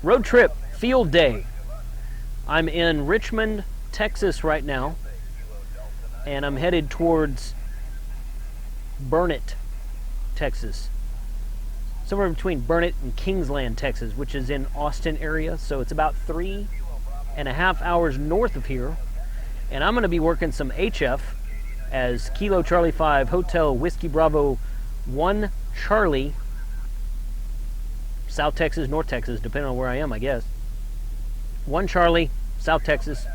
Road trip, field day. I'm in Richmond, Texas right now, and I'm headed towards Burnet, Texas. Somewhere between Burnet and Kingsland, Texas, which is in Austin area, so it's about 3.5 hours north of here. And I'm going to be working some HF as Kilo Charlie 5 Hotel Whiskey Bravo 1 Charlie, South Texas, North Texas, depending on where I am, I guess. 1 Charlie, South Texas.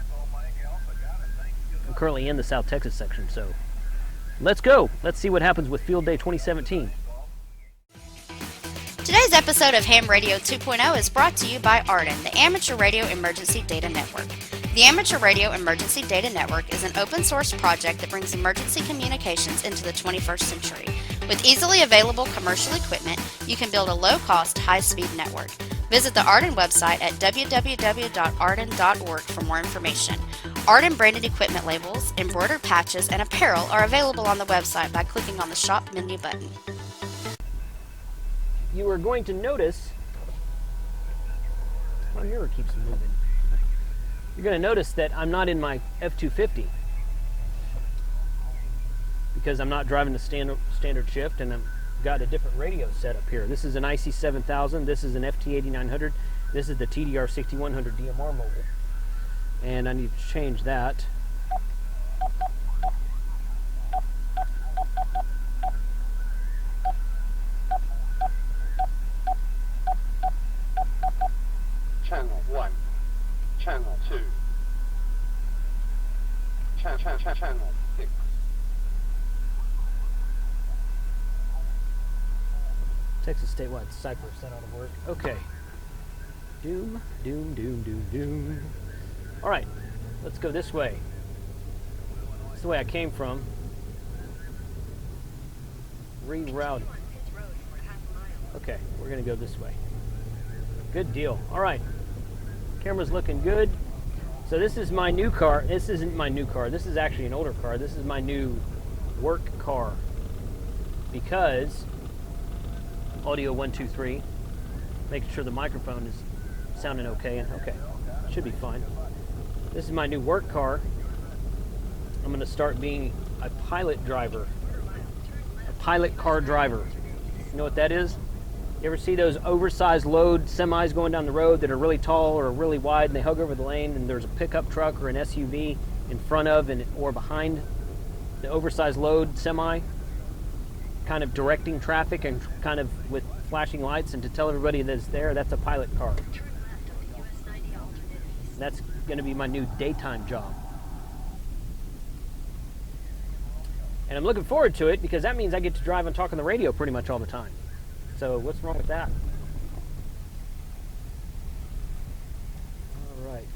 I'm currently in the South Texas section, so let's go. Let's see what happens with Field Day 2017. Today's episode of Ham Radio 2.0 is brought to you by Arden, the Amateur Radio Emergency Data Network. The Amateur Radio Emergency Data Network is an open source project that brings emergency communications into the 21st century. With easily available commercial equipment, you can build a low-cost, high-speed network. Visit the Arden website at www.arden.org for more information. Arden branded equipment labels, embroidered patches, and apparel are available on the website by clicking on the Shop menu button. You are going to notice, my mirror keeps moving. You're going to notice that I'm not in my F250 because I'm not driving the standard shift, and I've got a different radio setup here. This is an IC7000, this is an FT8900, this is the TDR6100 DMR mobile, and I need to change that. Channel 1, Channel 2, Channel 6. Texas statewide cipher, that ought to work. Okay. Doom, doom, doom, doom, doom. All right, let's go this way. That's the way I came from. Reroute. Okay, we're gonna go this way. Good deal. All right. Camera's looking good. So this is my new car. This isn't my new car. This is actually an older car. This is my new work car. Because audio 1, 2, 3, making sure the microphone is sounding okay, and okay, should be fine. This is my new work car. I'm going to start being a pilot driver, a pilot car driver. You know what that is? You ever see those oversized load semis going down the road that are really tall or really wide, and they hug over the lane, and there's a pickup truck or an SUV in front of or behind the oversized load semi, kind of directing traffic and kind of with flashing lights, and to tell everybody that's there, that's a pilot car. That's going to be my new daytime job. And I'm looking forward to it because that means I get to drive and talk on the radio pretty much all the time. So what's wrong with that? All right.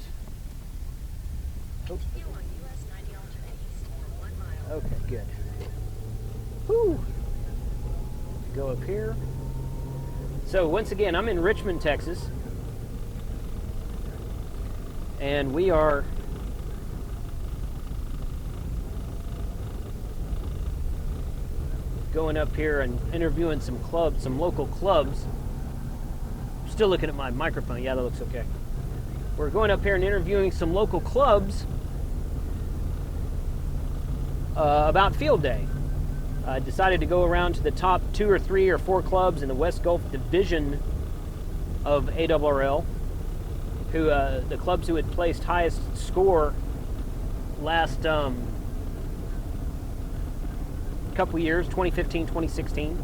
Oh. Okay, good. Whew. Go up here. So once again, I'm in Richmond, Texas. And we are going up here and interviewing some clubs, some local clubs. Still looking at my microphone. Yeah, that looks okay. We're going up here and interviewing some local clubs about Field Day. I decided to go around to the top 2 or 3 or 4 clubs in the West Gulf Division of ARRL, who the clubs who had placed highest score last couple years, 2015, 2016.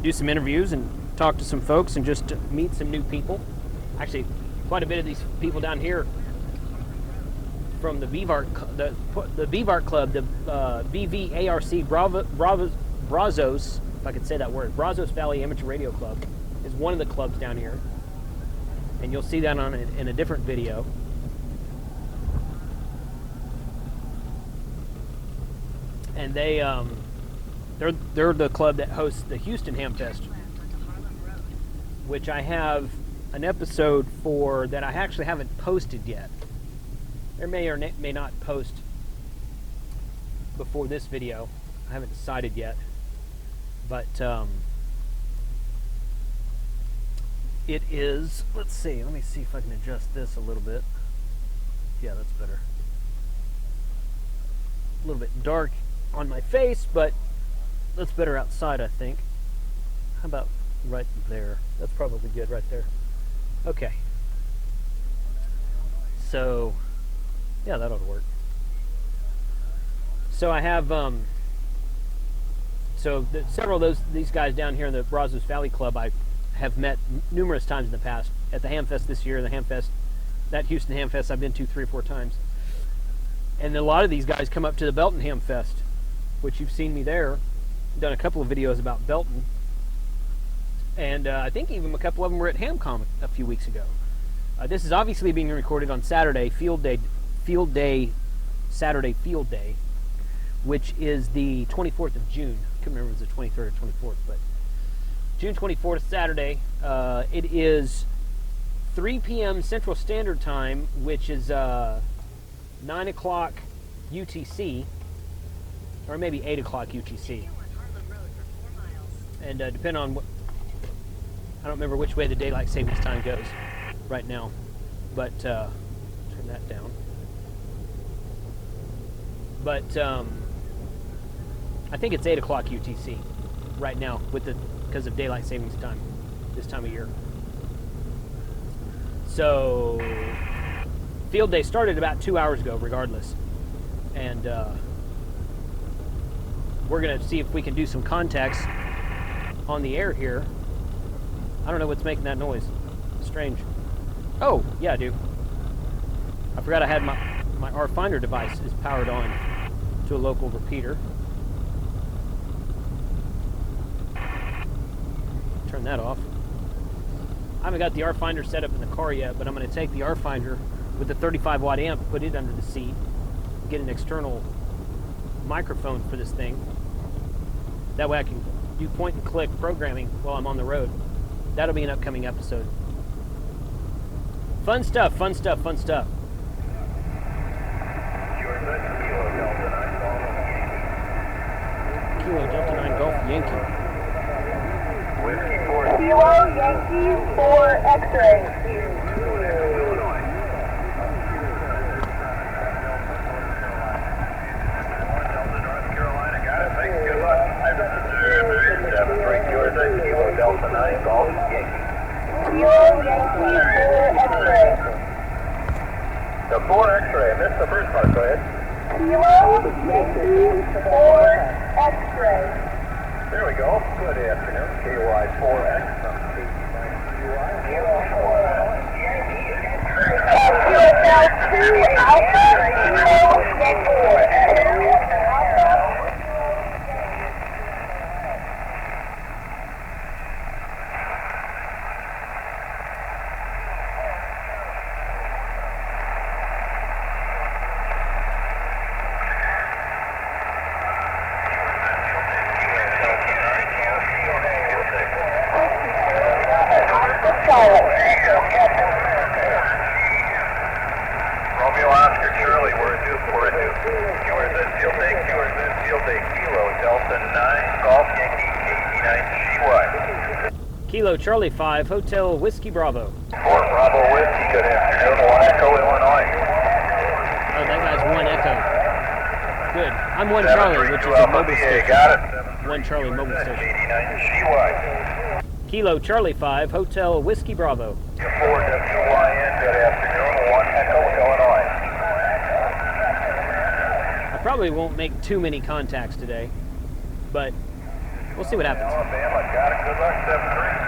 Do some interviews and talk to some folks and just meet some new people. Actually, quite a bit of these people down here from the BVARC, the BVARC club, the BVARC Brazos, if I could say that word, Brazos Valley Amateur Radio Club is one of the clubs down here, and you'll see that in a different video. And they're the club that hosts the Houston Ham Fest, which I have an episode for that I actually haven't posted yet. There may or may not post before this video. I haven't decided yet. But It is, let's see, let me see if I can adjust this a little bit. Yeah, that's better. A little bit dark on my face, but that's better outside, I think. How about right there? That's probably good right there. Okay. So, yeah, that ought to work. So I have, several of these guys down here in the Brazos Valley Club I have met numerous times in the past. At the Hamfest this year, that Houston Hamfest I've been to 3 or 4 times. And a lot of these guys come up to the Belton Hamfest, which you've seen me there. I've done a couple of videos about Belton. And I think even a couple of them were at HamCom a few weeks ago. This is obviously being recorded on Saturday, Saturday Field Day, which is the 24th of June. I can't remember if it was the 23rd or 24th, but June 24th, Saturday. It is 3 p.m. Central Standard Time, which is 9 o'clock UTC, or maybe 8 o'clock UTC. And depending on what, I don't remember which way the daylight savings time goes right now, but turn that down. But I think it's 8 o'clock UTC right now because of daylight savings time this time of year. So field day started about 2 hours ago, regardless, and we're gonna see if we can do some contacts on the air here. I don't know what's making that noise. Strange. Oh, yeah, I do. I forgot I had my R-Finder device is powered on to a local repeater. Turn that off. I haven't got the R-Finder set up in the car yet, but I'm going to take the R-Finder with the 35 watt amp, put it under the seat, get an external microphone for this thing. That way I can do point and click programming while I'm on the road. That'll be an upcoming episode. Fun stuff, fun stuff, fun stuff. Kilo Delta 9 Golf Yankee. Kilo Yankee 4 X-ray. Kilo Delta 9 Golf Yankee. Kilo Yankee 4 X-ray. The 4 X-ray, I missed the first part, go ahead. Kilo Yankee 4 X-ray. There we go. Good afternoon. KY 4X from KG9QI. Kilo 4 Yankee X-ray. Kilo 2 Alpha, Kilo Yankee 4 Alpha. Romeo Oscar Charlie, we're due for a new. Yours is Field Day, Kilo Delta 9 Golf Yankee KG9CY. Kilo Charlie 5 Hotel Whiskey Bravo. 4 Bravo Whiskey, good afternoon, Echo, Illinois. Oh, that guy's 1 Echo. Good. I'm 1 Charlie, which is a mobile station. Got it. 1 Charlie mobile station. KG9CY. Kilo Charlie 5 Hotel Whiskey Bravo. 4 WYN, good afternoon, 1 Echo, Illinois. I probably won't make too many contacts today, but we'll see what happens. Alabama, got it, good luck, 7-3.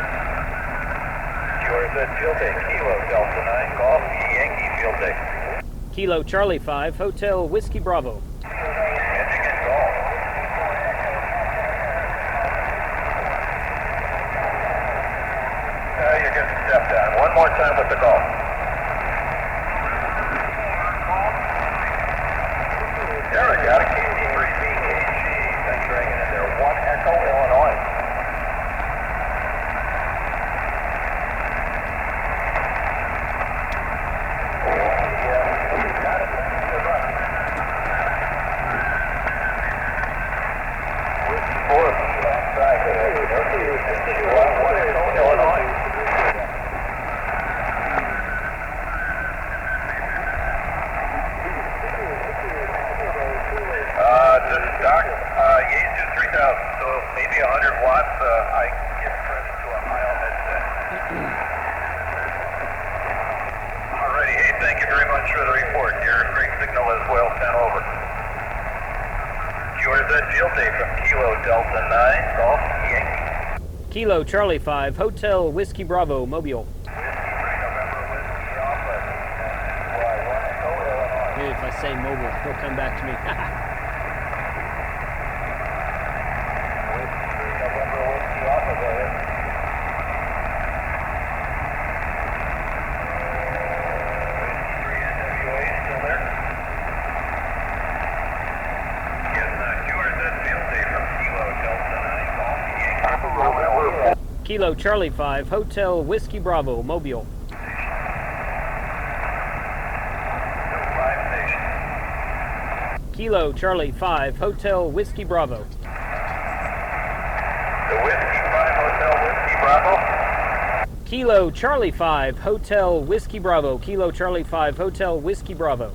Yours at Field Day, Kilo Delta 9 Golf Yankee Field Day. Kilo Charlie 5 Hotel Whiskey Bravo. Ending in golf. You're getting stepped on. One more time with the golf. There we got it. KG3BKG. Thanks for hanging in there. 1 Echo, Illinois. Got it. Good luck. Whiskey 4, outside. 1 Echo, Illinois. Kilo Delta 9, Golf Yankee. Kilo Charlie 5, Hotel Whiskey Bravo, Mobile. Maybe if I say mobile, he'll come back to me. Kilo Charlie 5, Hotel Whiskey Bravo, Mobile. Kilo Charlie 5, Hotel Whiskey Bravo. The Whiskey 5, Hotel Whiskey Bravo. Kilo Charlie 5, Hotel Whiskey Bravo. Kilo Charlie 5, Hotel Whiskey Bravo.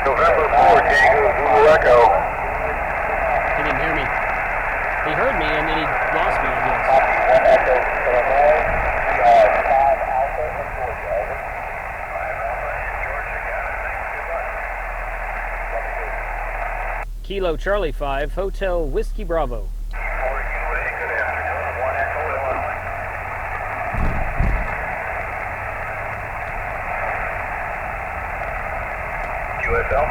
November 4, Diego Zulu Echo. He didn't hear me. He heard me and then he lost me, I guess. Copy, 1 Echo, Illinois. We are 5 Alpha in Georgia, over. 5 Alpha in Georgia, got it. Thanks, good luck. Kilo Charlie 5, Hotel Whiskey Bravo. 4 UA, good afternoon. 1 Echo, Illinois. QSL,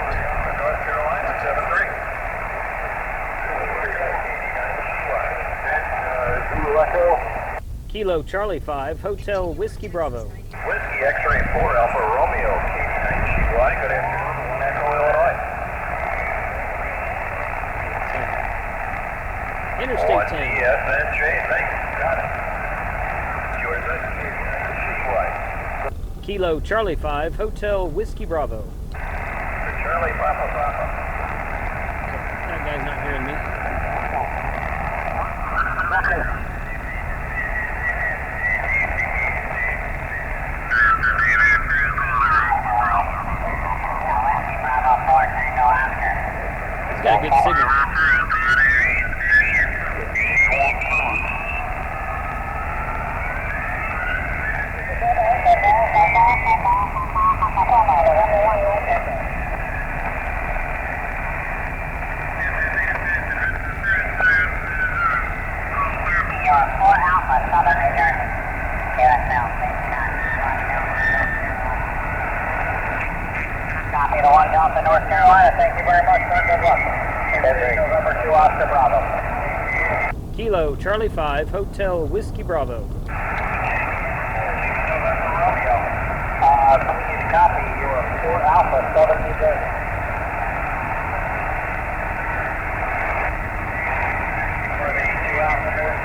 North Carolina, 7-3. Zulu Echo. Kilo Charlie 5, Hotel Whiskey Bravo. Whiskey X-ray 4 Alpha Romeo, KD9CY, good afternoon. 1 Echo, Illinois. Interstate 1 10. DSNJ, thanks, got it. Yours, KD9CY. Kilo Charlie 5, Hotel Whiskey Bravo. Charlie, Papa, Papa. That guy's not hearing me. He's got a good signal. Copy the 1 Delta, North Carolina. Thank you very much, sir. Good luck. November 2 Oscar Bravo. Kilo Charlie 5, Hotel Whiskey Bravo. November Romeo. Please copy your 4 Alpha, Southern New Jersey. For the 2 Alpha, North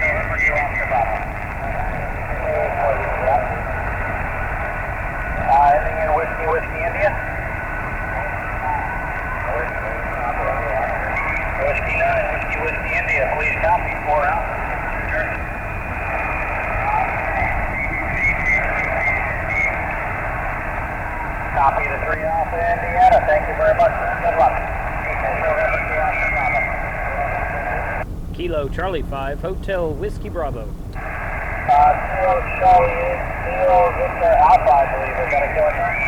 November 2 Oscar Bravo. Ending in Whiskey, Whiskey, India. Whiskey 9, Whiskey, Whiskey, India. Please copy 4 Alpha, New Jersey. Copy the 3 Alpha, Indiana. Thank you very much. Good luck. November 2 Oscar Bravo. Kilo Charlie 5, Hotel Whiskey Bravo. Kilo Charlie, Kilo Victor Alpha, I believe. Is that a killer time?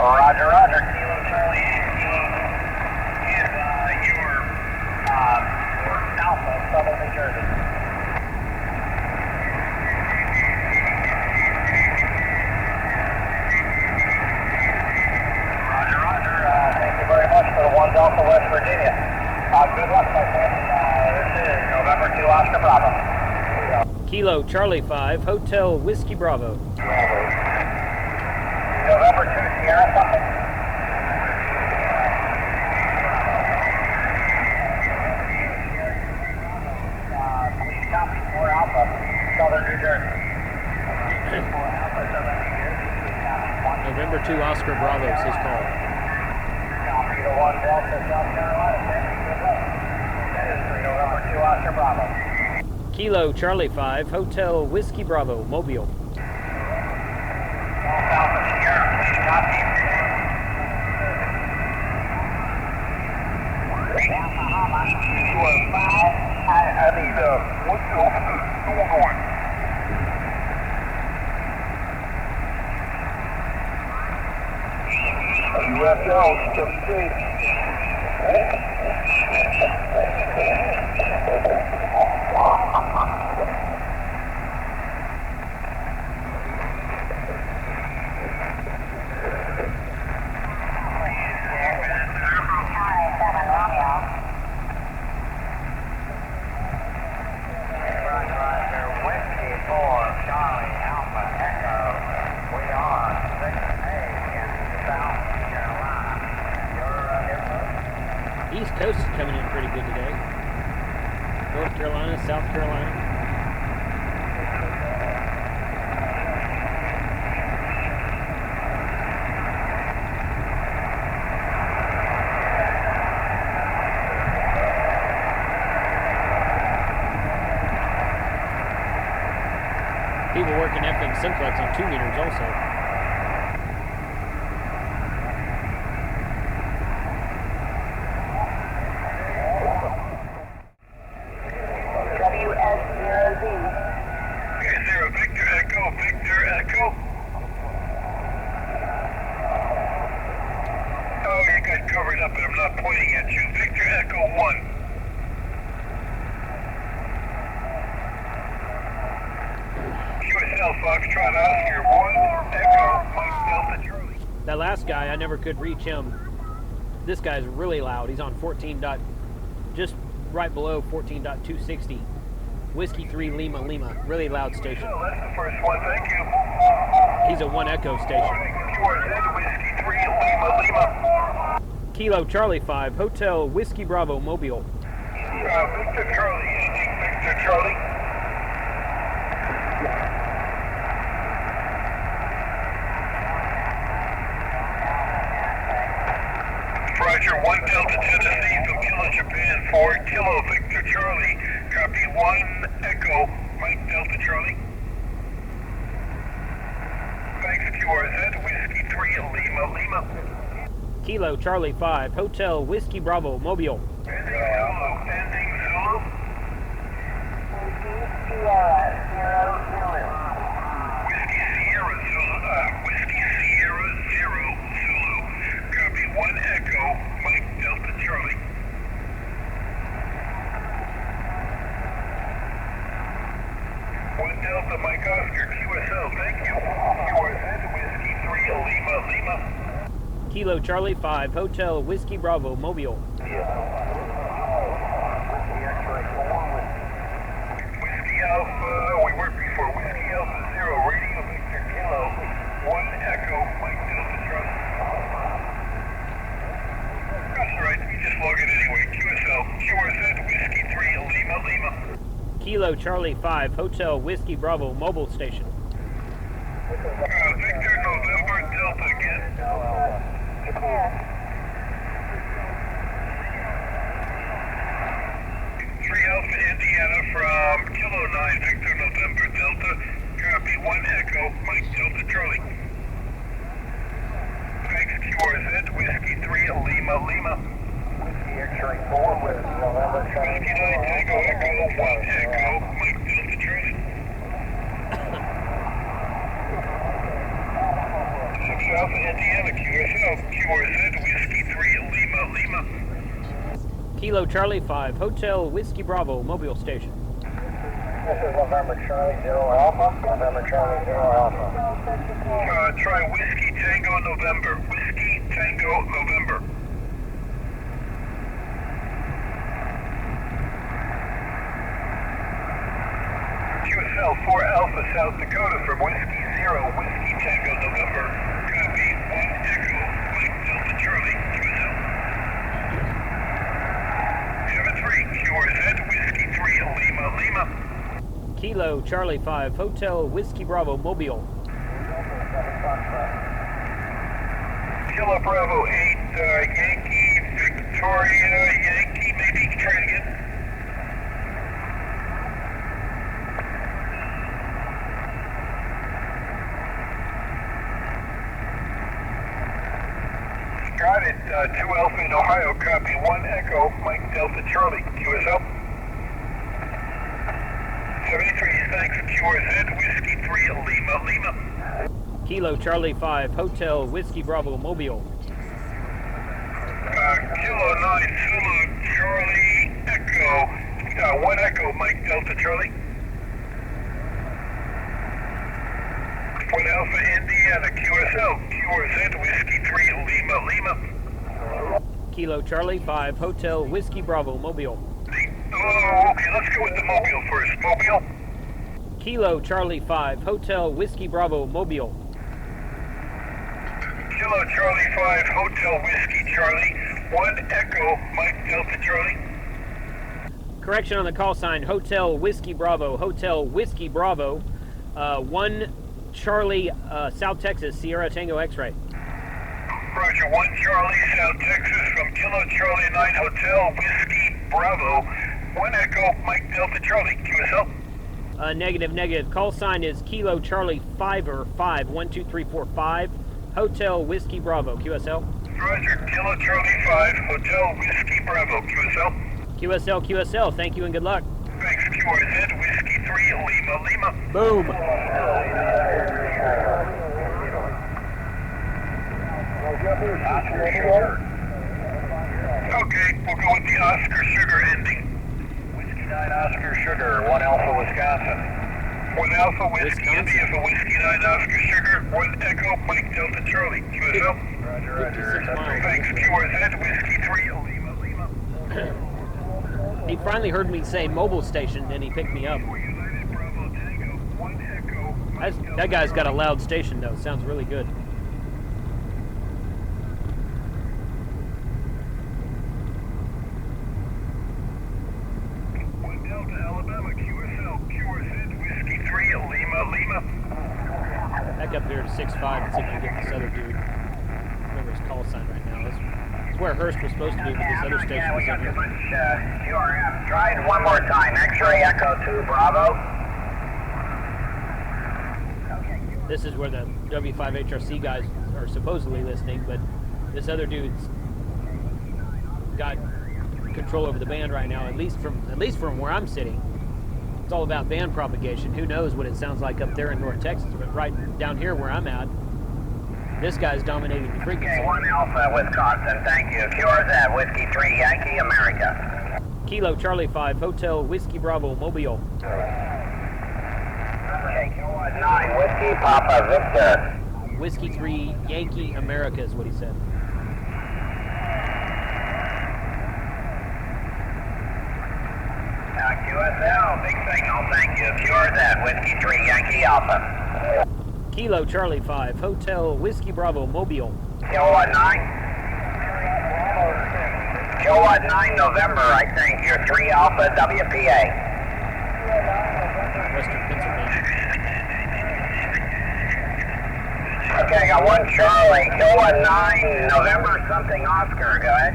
Roger, Roger. Kilo Charlie, Kilo is your Alpha, Southern New Jersey. Roger, Roger. Thank you very much for the 1 Delta, West Virginia. Good luck, my friend. This is November 2 Oscar Bravo. Kilo Charlie 5, Hotel Whiskey Bravo. November 2 Sierra something? Please copy 4 Alpha, Southern New Jersey. 4 Alpha, Southern New Jersey. Please copy 1. November 2 Oscar Bravo, says call. Copy the 1 Delta, South Carolina. Good luck. That is for November 2 Oscar Bravo. Kilo Charlie 5, Hotel Whiskey Bravo, Mobile. Alpha Sierra, please copy. QSL, 73. East Coast is coming in pretty good today. North Carolina, South Carolina. People working FM simplex on 2 meters also. Up and I'm not pointing at you. Victor Echo 1. QSL Foxtrot Oscar 1, Echo, Mike Delta Charlie. That last guy, I never could reach him. This guy's really loud. He's on 14 dot, just right below 14.260. Whiskey 3 Lima Lima. Really loud station. Oh, that's the first one. Thank you. He's a 1 echo station. QRZ Whiskey 3 Lima Lima. Kilo Charlie 5, Hotel Whiskey Bravo Mobile. Victor Charlie, Victor Charlie. Roger, 1 Delta Tennessee from Kilo Japan 4, Kilo Victor Charlie. Copy 1 Echo, Mike Delta Charlie. Thanks, QRZ, Whiskey 3 Lima Lima. Kilo Charlie 5, Hotel Whiskey Bravo Mobile. Ending Zulu, ending Zulu. Whiskey Sierra Zero Zulu. Copy 1 Echo, Mike Delta Charlie. One Delta Mike Oscar, QSL, thank you. QRZ Whiskey 3 Lima Lima. Kilo Charlie 5, Hotel Whiskey Bravo Mobile. Whiskey Alpha, we worked before. Whiskey Alpha 0, Radio Victor Kilo. 1 Echo, Mike Delta Charlie. That's alright, we just log it anyway. QSL, QRZ Whiskey 3 Lima Lima. Kilo Charlie 5, Hotel Whiskey Bravo Mobile Station. Victor November Delta again. 3 Alpha Indiana from Kilo 9 Victor November Delta. Copy 1 Echo, Mike Delta Charlie. Thanks, QRZ Whiskey 3 Lima Lima. Whiskey X-ray 4 with November Charlie. Whiskey 9 Tango Echo 1 Echo, Mike Delta Charlie. 6 Alpha Indiana QSL, QRZ Whiskey 3 Lima Lima. Kilo Charlie 5, Hotel Whiskey Bravo Mobile Station. This is November Charlie 0 Alpha. November Charlie 0 Alpha. Try Whiskey Tango November. Whiskey Tango November. QSL 4 Alpha South Dakota from Whiskey 0 Whiskey Tango November. Copy 1 Echo Mike Delta Charlie. QSL. 7-3 QRZ Whiskey 3 Lima Lima. Kilo Charlie 5, Hotel Whiskey Bravo Mobile. Kilo Bravo 8 Yankee Victoria Yankee, maybe try it again. Got it, 2 Alpha in Ohio, copy 1 Echo, Mike Delta Charlie, QSL. 73, thanks, QRZ, Whiskey 3 Lima Lima. Kilo Charlie 5, Hotel Whiskey Bravo Mobile. Kilo 9 Zulu Charlie Echo. 1 Echo, Mike Delta Charlie. 1 Alpha Indiana QSL, QRZ Whiskey 3 Lima Lima. Kilo Charlie 5 Hotel Whiskey Bravo Mobile. Oh, okay, let's go with the Mobile first. Mobile. Kilo Charlie 5 Hotel Whiskey Bravo Mobile. Kilo Charlie 5 Hotel Whiskey Charlie. 1 Echo Mike Delta Charlie. Correction on the call sign, Hotel Whiskey Bravo, Hotel Whiskey Bravo, 1 Charlie, South Texas, Sierra Tango X-Ray. Roger, 1 Charlie, South Texas, from Kilo Charlie 9 Hotel Whiskey Bravo. 1 Echo Mike Delta Charlie, QSL. Negative. Call sign is Kilo Charlie 5 or 5, 1, 2, 3, 4, 5, Hotel Whiskey Bravo, QSL. Roger, Kilo Charlie 5 Hotel Whiskey Bravo, QSL. QSL, thank you and good luck. Thanks, QRZ Whiskey 3 Lima Lima. Boom. Okay, we'll go with the Oscar Sugar ending. Whiskey 9 Oscar Sugar, 1 Alpha Wisconsin. 1 Alpha Whiskey India for Whiskey 9 Oscar Sugar, 1 Echo Mike Delta Charlie, QSL. Roger, 56 miles. Thanks, QRZ Whiskey 3 Lima Lima. He finally heard me say mobile station and he picked me up. That guy's got a loud station though, sounds really good. Back up there to 6.5 and see if I can get this other dude. I remember his call sign right now. That's where Hearst was supposed to be, but this other station was up here. QRM. Try it one more time. X-ray Echo 2 Bravo. This is where the W5HRC guys are supposedly listening, but this other dude's got control over the band right now, at least from where I'm sitting. It's all about band propagation. Who knows what it sounds like up there in North Texas, but right down here where I'm at, this guy's dominating the frequency. Okay, 1 Alpha Wisconsin, thank you. QRZ Whiskey 3 Yankee America. Kilo Charlie 5 Hotel Whiskey Bravo Mobile. Okay, QRZ 9 Whiskey Papa Victor. Whiskey 3 Yankee America is what he said. QSL, big signal, thank you. QRZ Whiskey 3 Yankee Alpha. Kilo Charlie 5 Hotel Whiskey Bravo Mobile. Kilowatt 9. Kilowatt 9 November, I think. You're 3 Alpha WPA. Western Pennsylvania. Okay, I got 1 Charlie. Kilowatt 9 November something Oscar. Go ahead.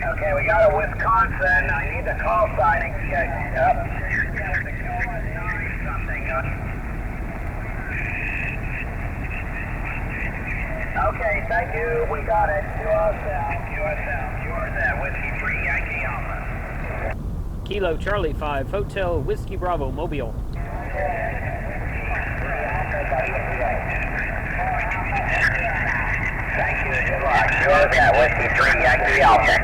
Okay, we got a Wisconsin. I need the call sign. Okay, thank you. We got it. QSL, Whiskey 3 Yankee Alpha. Kilo Charlie 5 Hotel Whiskey Bravo Mobile. Thank you. Good luck. QSL, Whiskey 3 Yankee Alpha.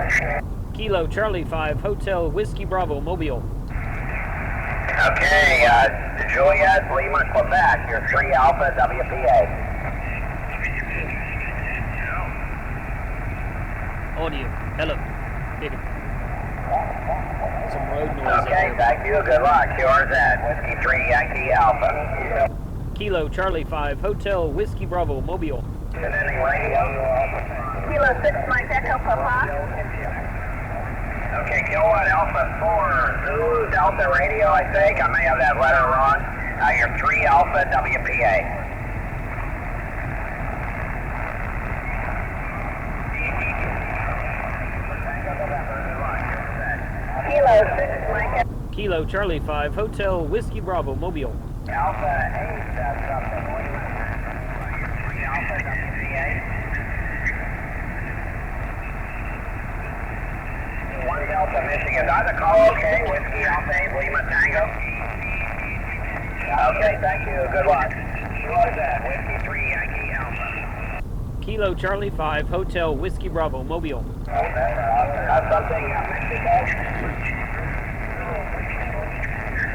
Kilo Charlie 5 Hotel Whiskey Bravo Mobile. Okay, Juliet, Lima, Quebec. You're 3 Alpha WPA. Audio. Hello. Some road noise. Okay, thank you. Good luck. QRZ, Whiskey 3 Yankee Alpha. Kilo Charlie 5 Hotel Whiskey Bravo Mobile. Sending radio. Kilo 6 Mike Echo Papa. Okay, Kilowatt Alpha 4 Zulu Delta Radio, I think. I may have that letter wrong. You're 3 Alpha WPA. Kilo 6 Mike Echo. Kilo Charlie 5 Hotel Whiskey Bravo Mobile. Alpha 8, that's something. You're 3 Alpha WPA. 1 Delta Michigan. Either call okay. Whiskey Alpha 8 Lima Tango. Okay, thank you. Good luck. QRZ, Whiskey 3 Yankee Alpha. Kilo Charlie 5, Hotel Whiskey Bravo, Mobile. Have something, Mexico?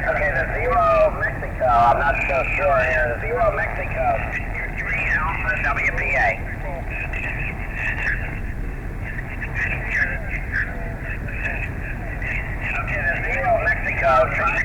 Okay, the 0 Mexico, I'm not so sure here. The 0 Mexico, 3 Alpha WPA. Okay, the 0 Mexico, try.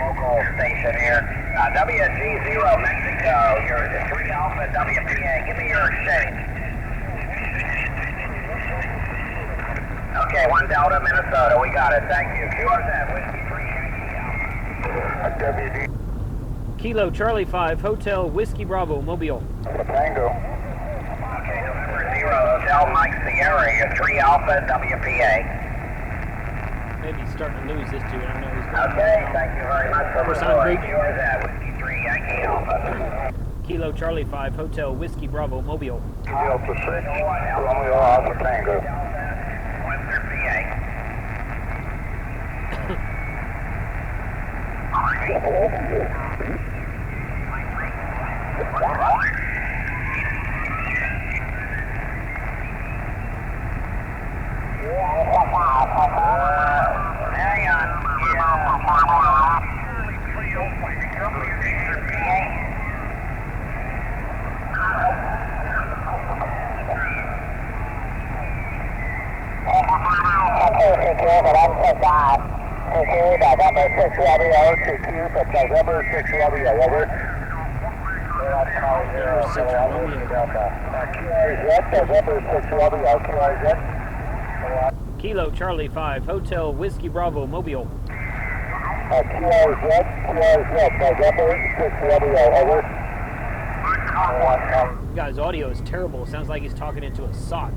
Local station here. WG0 Mexico, you're 3 Alpha WPA. Give me your exchange. Okay, 1 Delta, Minnesota. We got it. Thank you. QRZ, Whiskey 3 Yankee Alpha. WD. Kilo Charlie 5, Hotel Whiskey Bravo, Mobile. Tango. Okay, November 0, Hotel Mike Sierra, you're 3 Alpha WPA. Maybe he's starting to lose this too. I don't know who's going Okay, thank you very much for First the time, report. Greek. QRZ, Whiskey 3 Yankee Alpha. Kilo Charlie 5, Hotel Whiskey Bravo, Mobile. Delta 6, Romeo Alpha Tango. Western PA. Hang on. Kilo Charlie 5, Hotel Whiskey Bravo, Mobile. You guys' audio is terrible. It sounds like he's talking into a sock.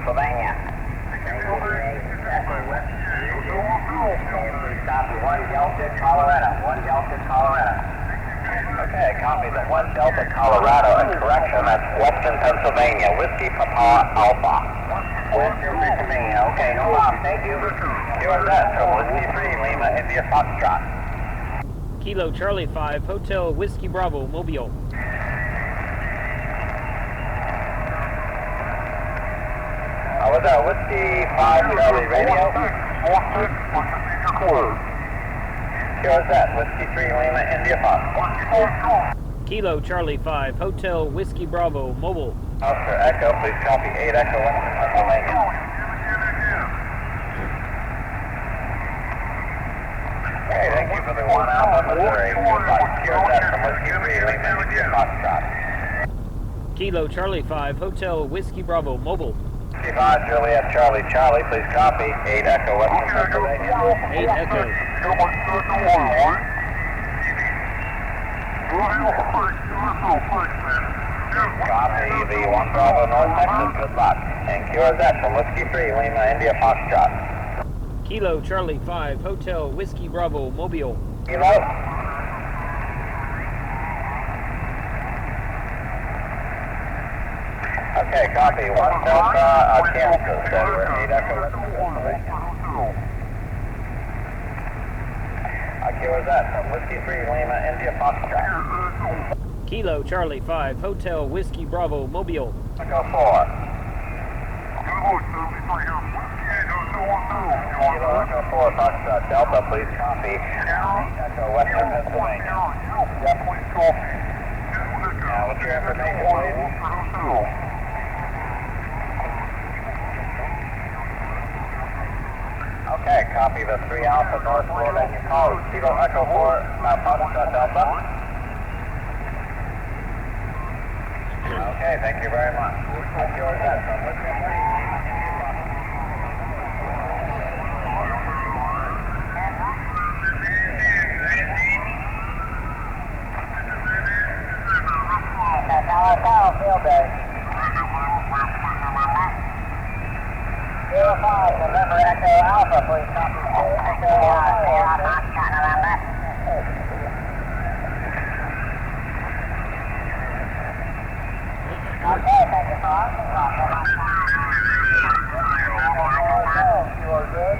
Pennsylvania. 1 Delta, Colorado. 1 Delta, Colorado. Okay, copy that. 1 Delta, Colorado. A correction, that's Western Pennsylvania. Whiskey Papa Alpha. Western Pennsylvania. Okay, no problem. Thank you. Here's that from Whiskey 3, Lima, India Foxtrot. Kilo Charlie 5, Hotel Whiskey Bravo, Mobile. Was that Whiskey 5 Charlie Radio? Here's that Whiskey 3 Lima, India Fox. Kilo Charlie 5, Hotel Whiskey Bravo, Mobile. Oscar Echo, please copy 8 Echo, Western Pennsylvania. Okay, thank you for the 1 Alpha, Missouri. Here's that from Whiskey 3 Lima, India Foxtrot. Kilo Charlie 5, Hotel Whiskey Bravo, Mobile. 55 Juliet Charlie Charlie, please copy 8 Echo, Western Pennsylvania. 8 Echo. Copy the 1 Bravo North Texas, good luck. And QRZ from Whiskey 3 Lima, India Foxtrot. Kilo Charlie 5, Hotel Whiskey Bravo, Mobile. Kilo. Okay, copy. 1 Delta, Kansas, we're 8 Echo, Western Pennsylvania. yours that from Whiskey 3 Lima, India, Foxtrot. Kilo Charlie 5, Hotel Whiskey Bravo, Mobile. Echo 4. Kilo Echo 4, Foxtrot Delta, please copy. Echo Western Pennsylvania. What's your information, please? Okay, copy the 3 Alpha North Florida and your call is Kilo Echo 4, Foxtrot Delta. Okay, thank you very much. What's yours at from Whiskey 3? Field day. 05, November Echo Alpha, please copy. Echo Alpha, November. Okay, thank you, Bob. You are good.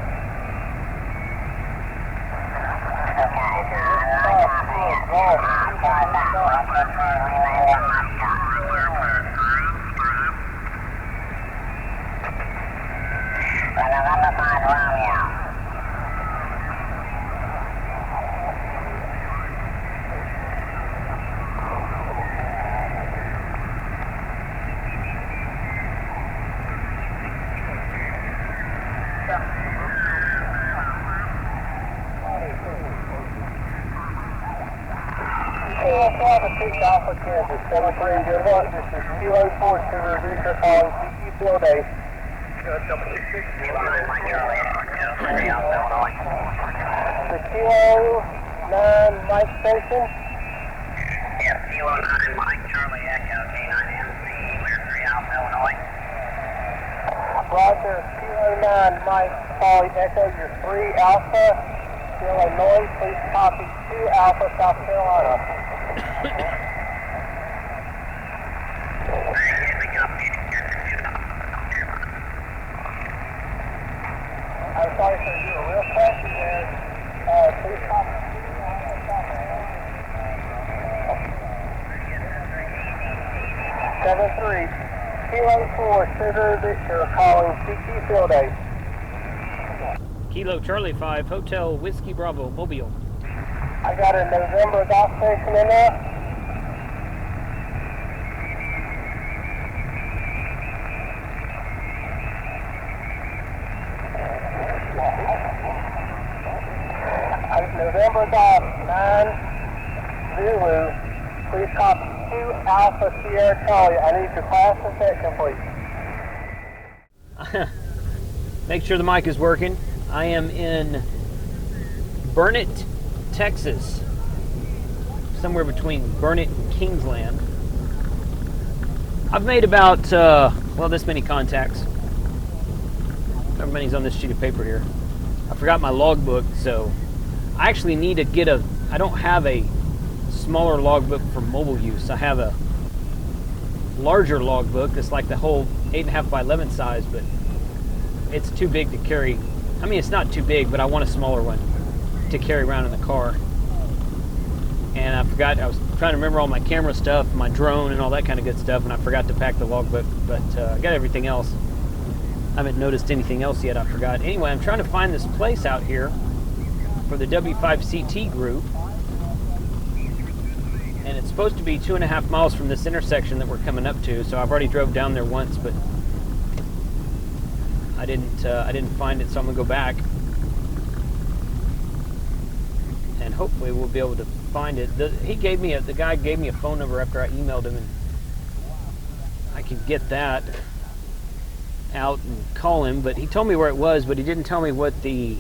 Alpha Kansas, 73, good luck. This is Kilo 4 to reduce your calling CQ Field Day. Double 66. The Kilo 9 Mike Station. Yes, Kilo 9 Mike Charlie Echo, K9MC, we're 3 Alpha, Illinois. Roger, Kilo 9 Mike Charlie Echo, you're 3 Alpha, Illinois. Please copy 2 Alpha, South Carolina. I'm sorry, sir, you were real flashy there. Please copy. 7-3. Kilo 4, Sugar Victor, calling CQ Field Day. Kilo Charlie 5, Hotel Whiskey Bravo, Mobile. I got a November Golf Station in there. November Golf 9 Zulu. Please copy 2 Alpha Sierra Charlie. I need your class and section, please. Make sure the mic is working. I am in Burnett, Texas. Somewhere between Burnett and Kingsland. I've made about, this many contacts. However many's on this sheet of paper here. I forgot my logbook, so I actually need to get I don't have a smaller logbook for mobile use. I have a larger logbook that's like the whole 8.5 by 11 size, but it's too big to carry. I mean, it's not too big, but I want a smaller one to carry around in the car. And I forgot, I was trying to remember all my camera stuff, my drone and all that kind of good stuff, and I forgot to pack the logbook, but I got everything else. I haven't noticed anything else yet, I forgot. Anyway, I'm trying to find this place out here for the W5CT group, and it's supposed to be 2.5 miles from this intersection that we're coming up to, so I've already drove down there once, but I didn't find it, so I'm gonna go back, and hopefully we'll be able to find it. The guy gave me a phone number after I emailed him, and I could get that out and call him, but he told me where it was, but he didn't tell me what he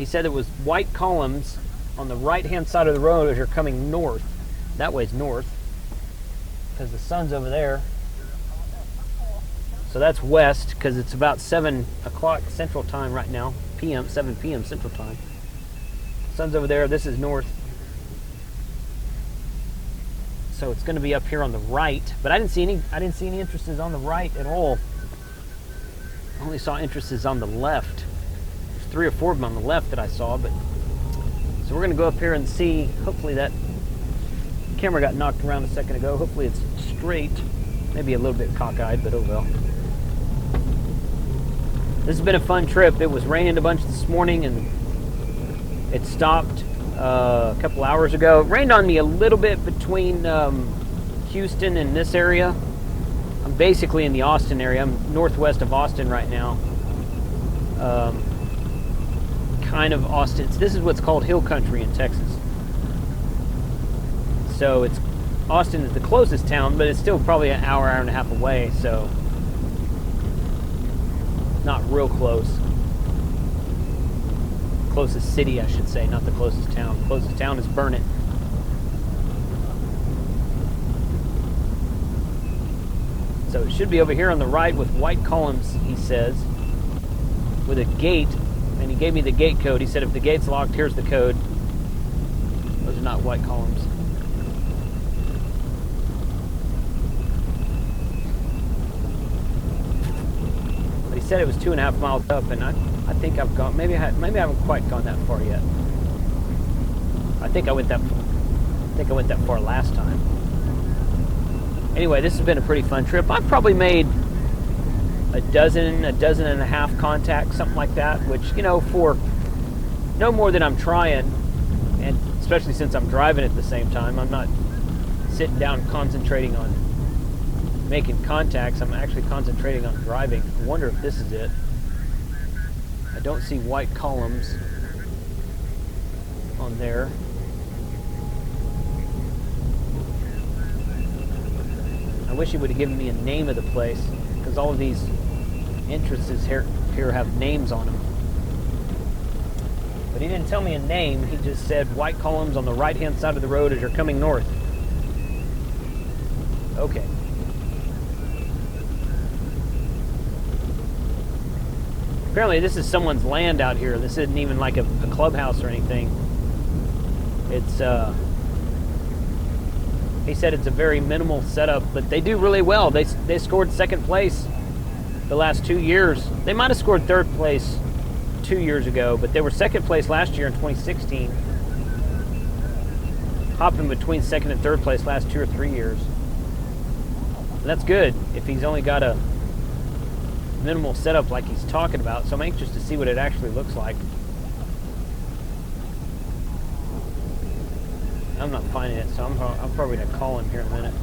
said it was white columns on the right hand side of the road as you're coming north. That way's north, because the sun's over there. So that's west, because it's about 7 o'clock Central Time right now, 7 p.m. Central Time. Sun's over there, this is north. So it's going to be up here on the right, but I didn't see any entrances on the right at all. I only saw entrances on the left. There's 3 or 4 of them on the left that I saw, but So we're going to go up here and see. Hopefully that camera got knocked around a second ago. Hopefully it's straight. Maybe a little bit cockeyed, but oh well. This has been a fun trip. It was raining a bunch this morning and it stopped a couple hours ago. It rained on me a little bit between Houston and this area. I'm basically in the Austin area. I'm northwest of Austin right now. Kind of Austin. This is what's called hill country in Texas. So it's Austin is the closest town, but it's still probably an hour, hour and a half away. So not real close. Closest city, I should say, not the closest town. Closest town is Burnet. So it should be over here on the right with white columns, he says, with a gate. And he gave me the gate code. He said if the gate's locked, here's the code. Those are not white columns. But he said it was 2.5 miles up, and I think I've gone. Maybe I haven't quite gone that far yet. I think I went that far last time. Anyway, this has been a pretty fun trip. I've probably made a dozen and a half contacts, something like that, which, you know, for no more than I'm trying, and especially since I'm driving at the same time, I'm not sitting down concentrating on making contacts. I'm actually concentrating on driving. I wonder if this is it. I don't see white columns on there. I wish he would have given me a name of the place, because all of these entrances here have names on them. But he didn't tell me a name. He just said white columns on the right-hand side of the road as you're coming north. Okay. Apparently this is someone's land out here. This isn't even like a clubhouse or anything. It's, he said it's a very minimal setup, but they do really well. They scored second place the last 2 years. They might have scored third place 2 years ago, but they were second place last year in 2016. Hopping between second and third place last 2 or 3 years. And that's good if he's only got a minimal setup like he's talking about. So I'm anxious to see what it actually looks like. I'm not finding it, so I'm probably going to call him here in a minute.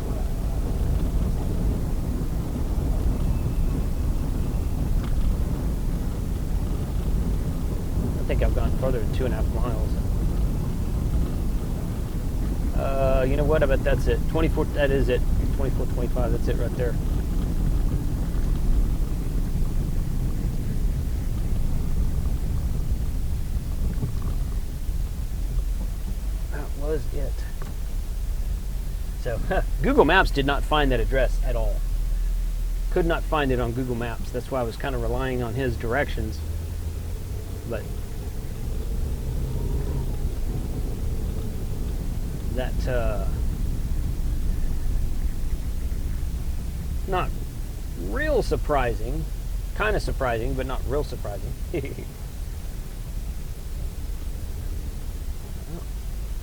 I think I've gone further than 2.5 miles. You know what? I bet that's it. 24. That is it. 2425. That's it right there. That was it. So Google Maps did not find that address at all. Could not find it on Google Maps. That's why I was kind of relying on his directions. But that not real surprising. Kind of surprising, but not real surprising. Well,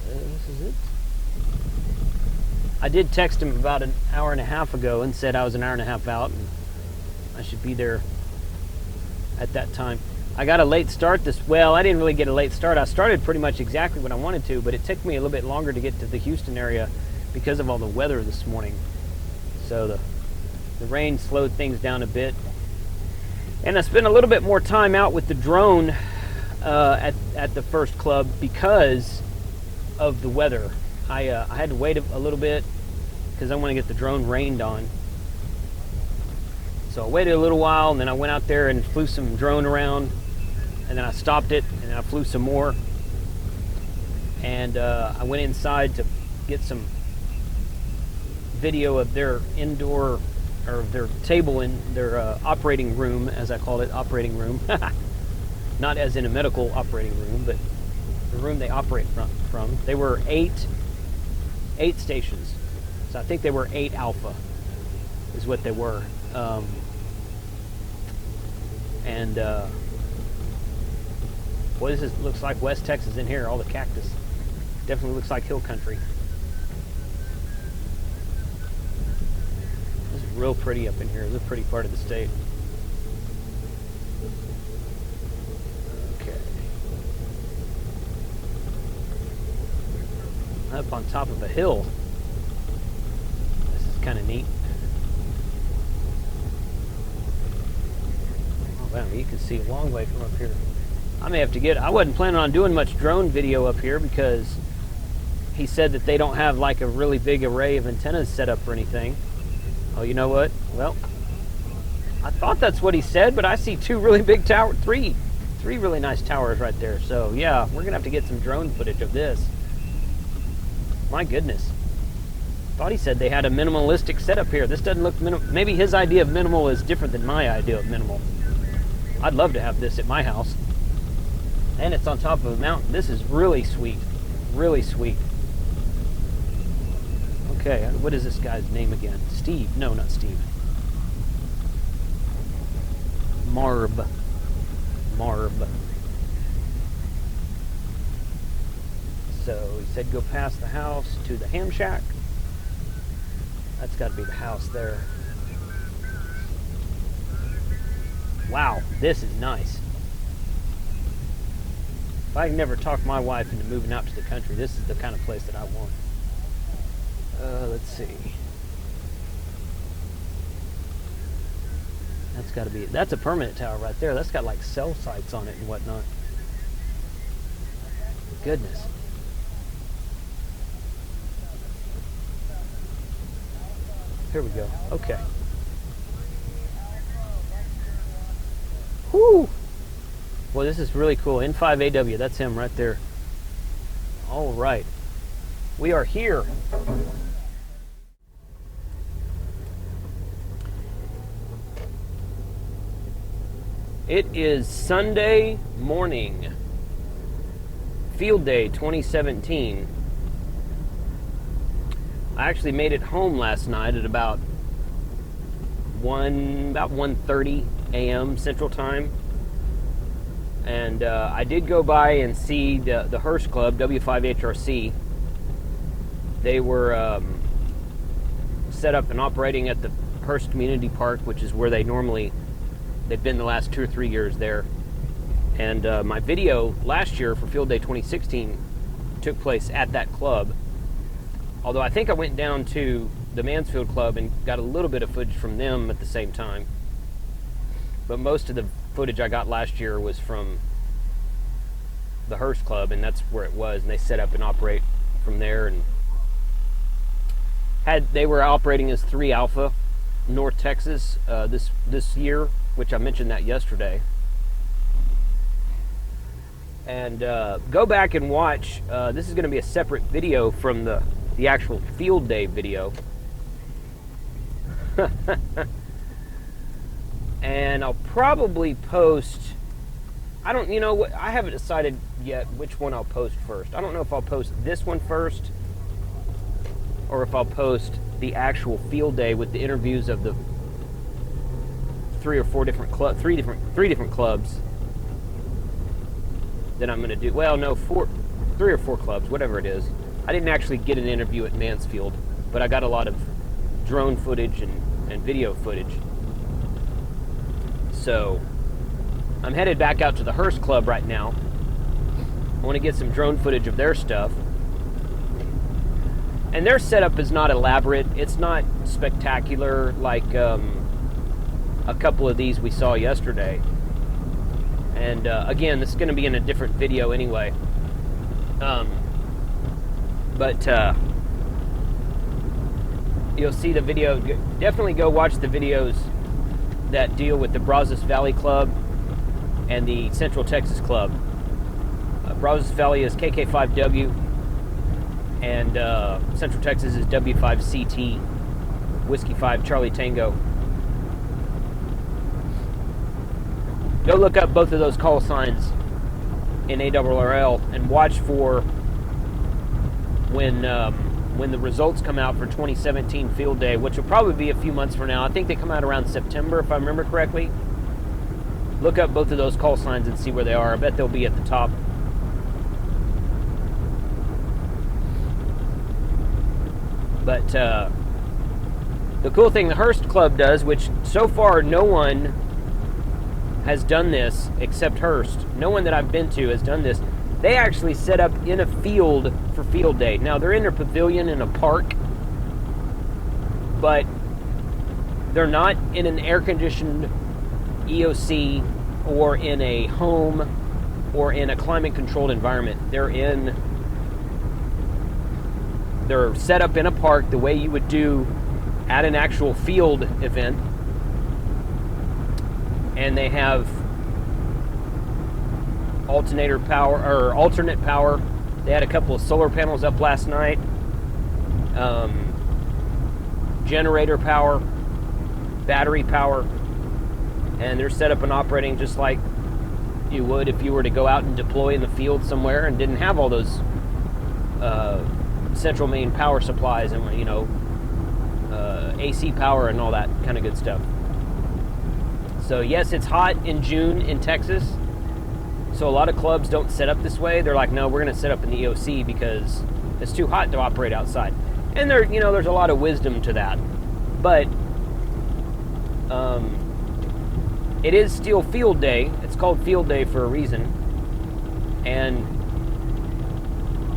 this is it. I did text him about an hour and a half ago and said I was an hour and a half out and I should be there at that time. I got a late start well, I didn't really get a late start. I started pretty much exactly when I wanted to, but it took me a little bit longer to get to the Houston area because of all the weather this morning. So the rain slowed things down a bit. And I spent a little bit more time out with the drone at the first club because of the weather. I had to wait a little bit because I want to get the drone rained on. So I waited a little while, and then I went out there and flew some drone around, and then I stopped it, and then I flew some more. And I went inside to get some video of their indoor, or their table in their operating room, as I call it, operating room. Not as in a medical operating room, but the room they operate from. They were eight stations. So I think they were 8 Alpha is what they were. Boy, looks like West Texas in here, all the cactus. Definitely looks like hill country. This is real pretty up in here. This is a pretty part of the state. Okay. Up on top of a hill. This is kind of neat. Oh, wow, you can see a long way from up here. I may have to I wasn't planning on doing much drone video up here because he said that they don't have like a really big array of antennas set up or anything. Oh, you know what? Well, I thought that's what he said, but I see two really big towers, three really nice towers right there. So yeah, we're gonna have to get some drone footage of this. My goodness. Thought he said they had a minimalistic setup here. This doesn't look minimal. Maybe his idea of minimal is different than my idea of minimal. I'd love to have this at my house. And it's on top of a mountain. This is really sweet. Really sweet. Okay, what is this guy's name again? Steve. No, not Steve. Marb. So he said go past the house to the ham shack. That's got to be the house there. Wow, this is nice. If I can never talk my wife into moving out to the country, this is the kind of place that I want. Let's see. That's a permanent tower right there. That's got like cell sites on it and whatnot. Goodness. Here we go. Okay. Whoo! Well, this is really cool. N5AW, that's him right there. All right. We are here. It is Sunday morning. Field Day 2017. I actually made it home last night at about 1:30 a.m. Central Time. And I did go by and see the Hearst Club, W5HRC. They were set up and operating at the Hearst Community Park, which is where they've been the last 2 or 3 years there. And my video last year for Field Day 2016 took place at that club. Although I think I went down to the Mansfield Club and got a little bit of footage from them at the same time. But most of the footage I got last year was from the Hearst Club, and that's where it was. And they set up and operate from there, and they were operating as 3 Alpha North Texas this year, which I mentioned that yesterday. And go back and watch. This is going to be a separate video from the actual Field Day video. And I'll probably post, I haven't decided yet which one I'll post first. I don't know if I'll post this one first or if I'll post the actual Field Day with the interviews of the 3 different clubs that I'm going to do. Well, no, 3 or 4 clubs, whatever it is. I didn't actually get an interview at Mansfield, but I got a lot of drone footage and video footage. So I'm headed back out to the Hearst Club right now. I want to get some drone footage of their stuff. And their setup is not elaborate. It's not spectacular like a couple of these we saw yesterday. And again, this is going to be in a different video anyway. But you'll see the video. Definitely go watch the videos that deal with the Brazos Valley Club and the Central Texas Club. Brazos Valley is KK5W, and Central Texas is W5CT, Whiskey 5 Charlie Tango. Go look up both of those call signs in ARRL and watch for when the results come out for 2017 Field Day, which will probably be a few months from now. I think they come out around September, if I remember correctly. Look up both of those call signs and see where they are. I bet they'll be at the top. But the cool thing the Hearst Club does, which so far no one has done this except Hearst. No one that I've been to has done this. They actually set up in a field for field day. Now, they're in their pavilion in a park, but they're not in an air-conditioned EOC or in a home or in a climate-controlled environment. They're set up in a park the way you would do at an actual field event. And they have alternate power. They had a couple of solar panels up last night. Generator power, battery power, and they're set up and operating just like you would if you were to go out and deploy in the field somewhere and didn't have all those central main power supplies and AC power and all that kind of good stuff. So yes, it's hot in June in Texas. So a lot of clubs don't set up this way. They're like, no, we're going to set up in the EOC because it's too hot to operate outside. And there's a lot of wisdom to that. But it is still field day. It's called field day for a reason. And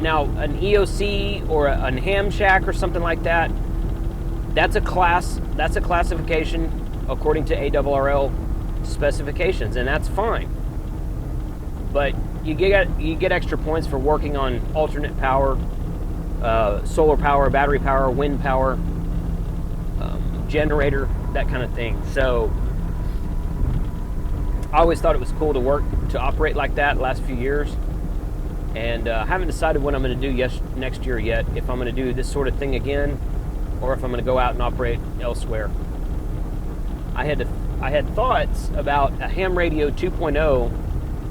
now an EOC or a ham shack or something like that, that's a classification according to ARRL specifications, and that's fine. But you get extra points for working on alternate power, solar power, battery power, wind power, generator, that kind of thing. So I always thought it was cool to operate like that the last few years. And I haven't decided what I'm going to do next year yet, if I'm going to do this sort of thing again, or if I'm going to go out and operate elsewhere. I had thoughts about a ham radio 2.0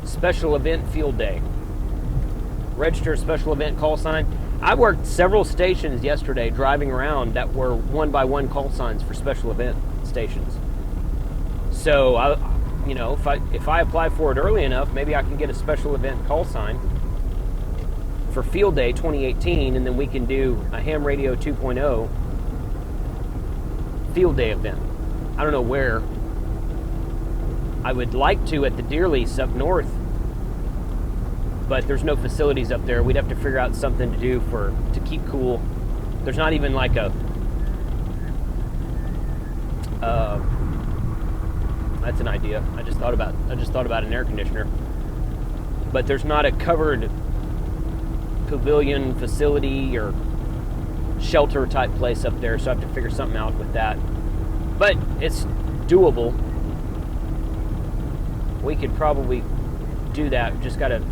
special event field day. Register a special event call sign. I worked several stations yesterday driving around that were one-by-one call signs for special event stations. So if I apply for it early enough, maybe I can get a special event call sign for Field Day 2018, and then we can do a ham radio 2.0 Field Day event. I don't know where. I would like to at the Deer Lease up north, but there's no facilities up there. We'd have to figure out something to do to keep cool. There's not even like a that's an idea. I just thought about an air conditioner, but there's not a covered pavilion facility or shelter type place up there, so I have to figure something out with that. But it's doable. We could probably do that. We just got to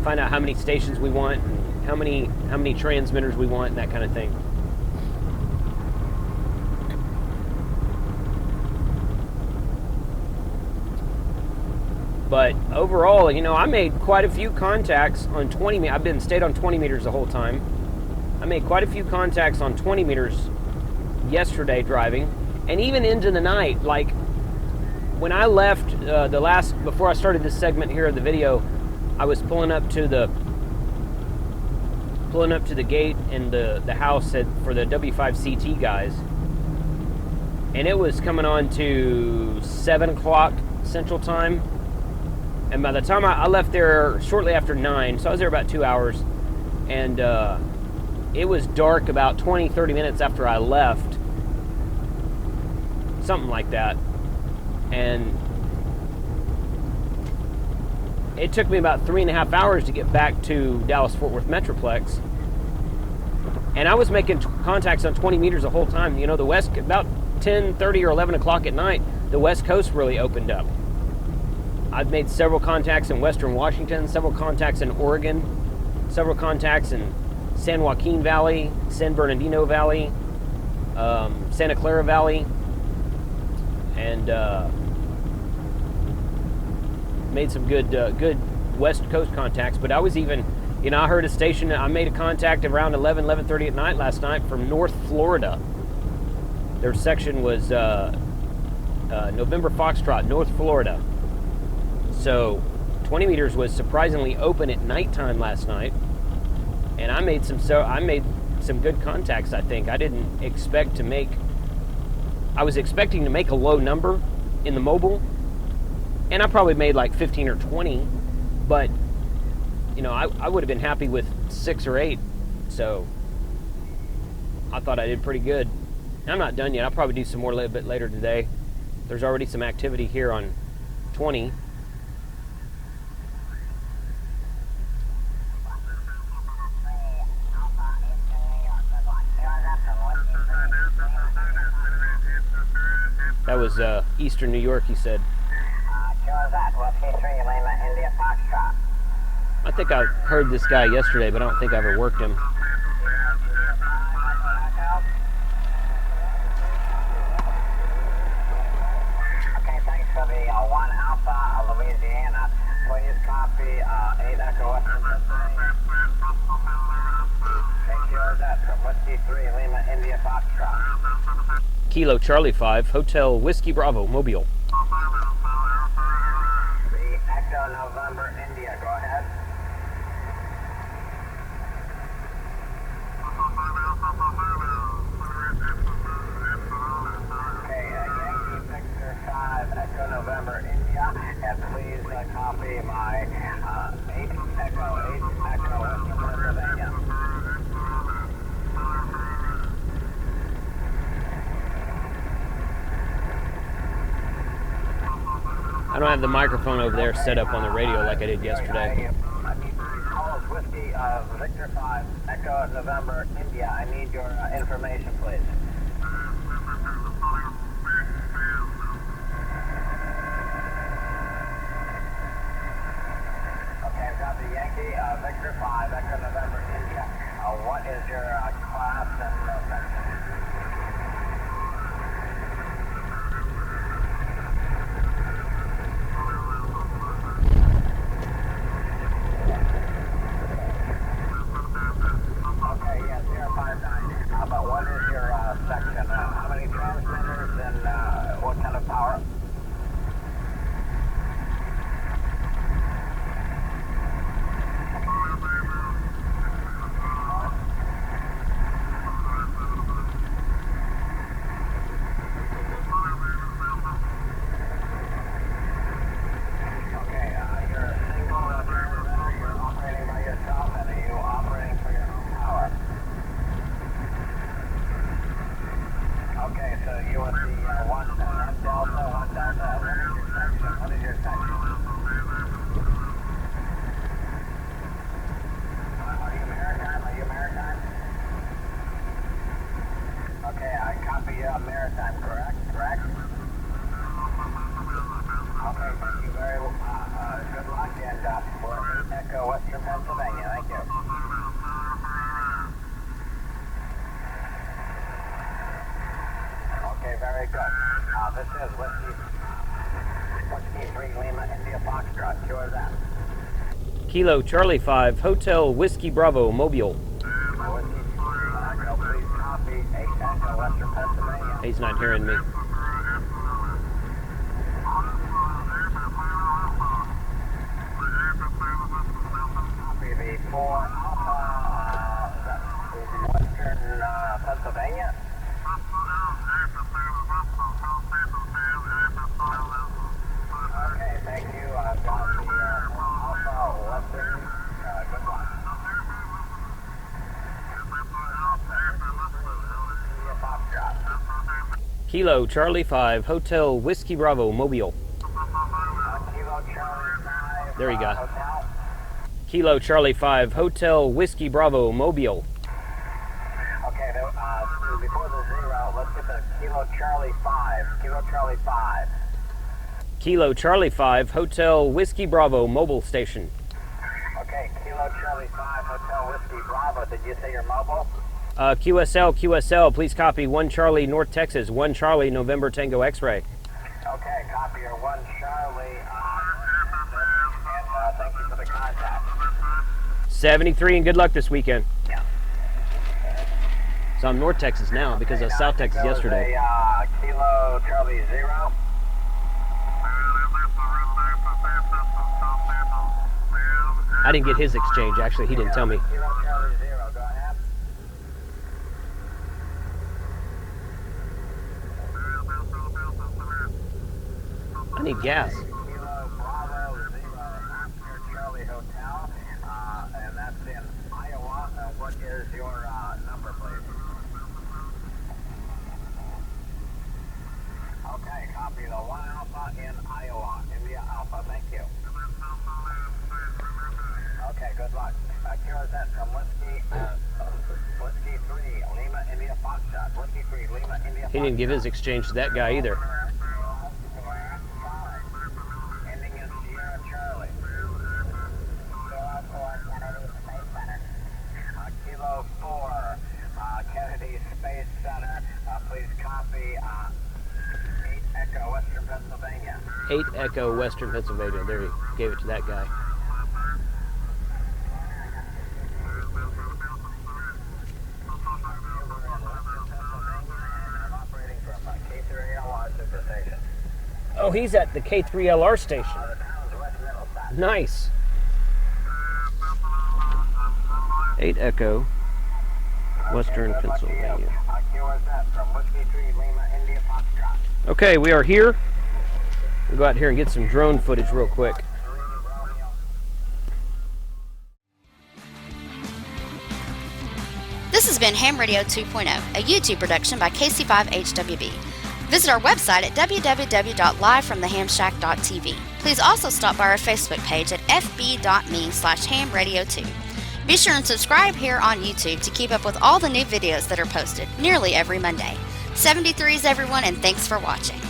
find out how many stations we want, and how many transmitters we want, and that kind of thing. But overall, I made quite a few contacts on 20 meters. I've stayed on 20 meters the whole time. I made quite a few contacts on 20 meters yesterday driving, and even into the night. Like when I left before I started this segment here of the video, I was pulling up to the gate in the house for the W5CT guys, and it was coming on to 7 o'clock Central Time. And by the time I left there shortly after 9, so I was there about 2 hours, and it was dark about 20-30 minutes after I left, something like that. And it took me about 3.5 hours to get back to Dallas-Fort Worth Metroplex, and I was making contacts on 20 meters the whole time. The West, about 10:30 or 11 o'clock at night, the West Coast really opened up. I've made several contacts in Western Washington, several contacts in Oregon, several contacts in San Joaquin Valley, San Bernardino Valley, Santa Clara Valley, and made some good West Coast contacts. But I was even, I heard a station, I made a contact around 11:30 at night last night from North Florida. Their section was November Foxtrot, North Florida. So 20 meters was surprisingly open at nighttime last night, and I made some good contacts. I think I didn't expect to make. I was expecting to make a low number in the mobile, and I probably made like 15 or 20, but you know, I would have been happy with 6 or 8. So I thought I did pretty good. I'm not done yet. I'll probably do some more a little bit later today. There's already some activity here on 20. That was Eastern New York, he said. I think I heard this guy yesterday, but I don't think I ever worked him. Okay, thanks for the 1 Alpha, Louisiana. Please copy 8 Echo Western Pennsylvania. Secure that from Whiskey 3 Lima India Foxtrot. Kilo Charlie 5, Hotel Whiskey Bravo, Mobile. The Echo November India, go ahead. Okay, Yankee Victor 5, Echo November India, and please copy my 8 Echo Western Pennsylvania. I don't have the microphone over there set up on the radio like I did yesterday. Hollis Whiskey Victor 5, Echo November India. I need your information, please. Okay, I've got the Yankee Victor 5, Echo November India. What is your class and section? But what is your section? How many transmitters and what kind of power? Okay, you're a single transmitter, you're operating by yourself, and are you operating for your own power? Okay, so you want the 1 Delta, what is your section? Are you maritime? Okay, I copy maritime, correct? Okay, thank you very much. Good luck, and we're at Echo Western Pennsylvania. Thank you. Okay, very good. This is Whiskey 3 Lima India Foxtrot. Sure as that. Kilo Charlie 5, Hotel Whiskey Bravo, Mobile. Whiskey 3 Echo, please copy 8 Echo Western Pennsylvania. He's not hearing me. Copy the 4 Alpha, Western Pennsylvania. Okay, thank you. I've got the Alpha Western. Good luck. Kilo Charlie 5, Hotel Whiskey Bravo, Mobile. Kilo Charlie 5. There you go. Hotel. Kilo Charlie 5, Hotel Whiskey Bravo, Mobile. Okay, before the 0, let's get the Kilo Charlie 5. Kilo Charlie 5. Kilo Charlie 5, Hotel Whiskey Bravo, mobile station. Okay, Kilo Charlie 5, Hotel Whiskey Bravo. Did you say you're mobile? QSL, please copy 1 Charlie, North Texas, 1 Charlie, November Tango X-Ray. Okay, copy your 1 Charlie, and thank you for the contact. 73, and good luck this weekend. Yeah. So I'm North Texas now because I was South Texas yesterday. Kilo Charlie 0. I didn't get his exchange, actually. He didn't tell me. Kilo Charlie 0, go ahead. I need gas. Kilo Bravo 0, Oscar Charlie Hotel, and that's in Iowa. What is your number, please? Okay, copy the 1 Alpha in Iowa, India Alpha, thank you. Okay, good luck. QRZ from Whiskey 3, Lima, India, Foxtrot. Whiskey 3, Lima, India, He didn't give his exchange to that guy either. Ending in Sierra Charlie. Kilo 4, Kennedy Space Center. Please copy 8 Echo, Western Pennsylvania. 8 Echo, Western Pennsylvania. There, he gave it to that guy. Oh, he's at the K3LR station. Nice. 8 Echo, Western Pennsylvania. Okay, we are here. We'll go out here and get some drone footage real quick. This has been Ham Radio 2.0, a YouTube production by KC5HWB. Visit our website at www.livefromthehamshack.tv. Please also stop by our Facebook page at fb.me/hamradio2. Be sure and subscribe here on YouTube to keep up with all the new videos that are posted nearly every Monday. 73s everyone, and thanks for watching.